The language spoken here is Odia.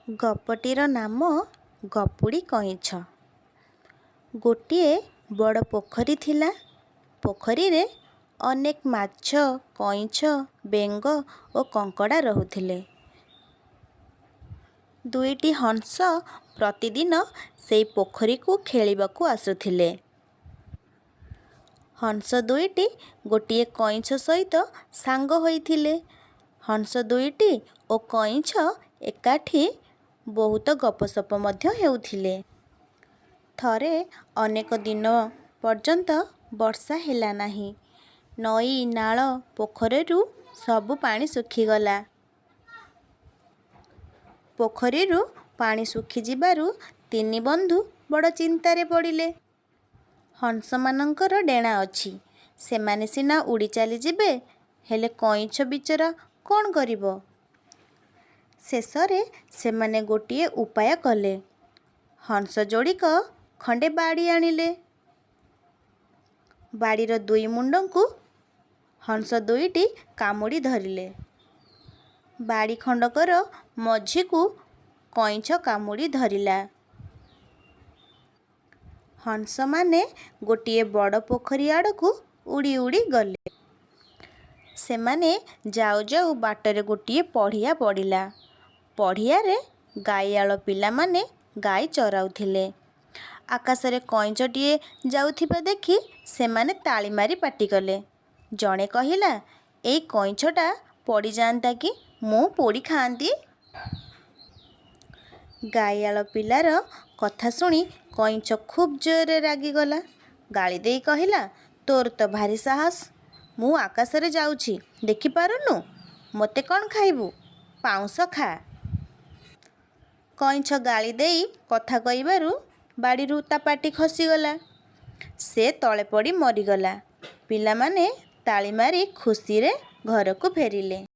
ଗପଟିର ନାମ ଗପୁଡ଼ି କଇଁଛ। ଗୋଟିଏ ବଡ଼ ପୋଖରୀ ଥିଲା। ପୋଖରୀରେ ଅନେକ ମାଛ, କଇଁଛ, ବେଙ୍ଗ ଓ କଙ୍କଡ଼ା ରହୁଥିଲେ। ଦୁଇଟି ହଂସ ପ୍ରତିଦିନ ସେଇ ପୋଖରୀକୁ ଖେଳିବାକୁ ଆସୁଥିଲେ। ହଂସ ଦୁଇଟି ଗୋଟିଏ କଇଁଛ ସହିତ ସାଙ୍ଗ ହୋଇଥିଲେ। ହଂସ ଦୁଇଟି ଓ କଇଁଛ ଏକାଠି ବହୁତ ଗପସପ ମଧ୍ୟ ହେଉଥିଲେ। ଥରେ ଅନେକ ଦିନ ପର୍ଯ୍ୟନ୍ତ ବର୍ଷା ହେଲା ନାହିଁ। ନଈ, ନାଳ, ପୋଖରୀରୁ ସବୁ ପାଣି ଶୁଖିଗଲା। ପୋଖରୀରୁ ପାଣି ଶୁଖିଯିବାରୁ ତିନି ବନ୍ଧୁ ବଡ଼ ଚିନ୍ତାରେ ପଡ଼ିଲେ। ହଂସମାନଙ୍କର ଡେଣା ଅଛି, ସେମାନେ ସିନା ଉଡ଼ି ଚାଲିଯିବେ, ହେଲେ କଇଁଛ ବିଚରା କ'ଣ କରିବ? ଶେଷରେ ସେମାନେ ଗୋଟିଏ ଉପାୟ କଲେ। ହଂସ ଯୋଡ଼ିକ ଖଣ୍ଡେ ବାଡ଼ି ଆଣିଲେ। ବାଡ଼ିର ଦୁଇ ମୁଣ୍ଡକୁ ହଂସ ଦୁଇଟି କାମୁଡ଼ି ଧରିଲେ। ବାଡ଼ି ଖଣ୍ଡକର ମଝିକୁ କଇଁଛ କାମୁଡ଼ି ଧରିଲା। ହଂସମାନେ ଗୋଟିଏ ବଡ଼ ପୋଖରୀ ଆଡ଼କୁ ଉଡ଼ି ଉଡ଼ି ଗଲେ। ସେମାନେ ଯାଉ ଯାଉ ବାଟରେ ଗୋଟିଏ ପଡ଼ିଆ ପଡ଼ିଲା। ପଡ଼ିଆରେ ଗାଈଆଳ ପିଲାମାନେ ଗାଈ ଚରାଉଥିଲେ। ଆକାଶରେ କଇଁଛଟିଏ ଯାଉଥିବା ଦେଖି ସେମାନେ ତାଳି ମାରି ପାଟିକଲେ। ଜଣେ କହିଲା, "ଏଇ କଇଁଛଟା ପଡ଼ିଯାଆନ୍ତା କି, ମୁଁ ପୋଡ଼ି ଖାଆନ୍ତି।" ଗାଈଆଳ ପିଲାର କଥା ଶୁଣି କଇଁଛ ଖୁବ୍ ଜୋରରେ ରାଗିଗଲା। ଗାଳି ଦେଇ କହିଲା, "ତୋର ତ ଭାରି ସାହସ! ମୁଁ ଆକାଶରେ ଯାଉଛି, ଦେଖିପାରୁନୁ? ମୋତେ କ'ଣ ଖାଇବୁ? ପାଉଁଶ ଖା।" କଇଁଛ ଗାଳି ଦେଇ କଥା କହିବାରୁ ବାଡ଼ିରୁ ତା ପାଟି ଖସିଗଲା। ସେ ତଳେ ପଡ଼ି ମରିଗଲା। ପିଲାମାନେ ତାଳି ମାରି ଖୁସିରେ ଘରକୁ ଫେରିଲେ।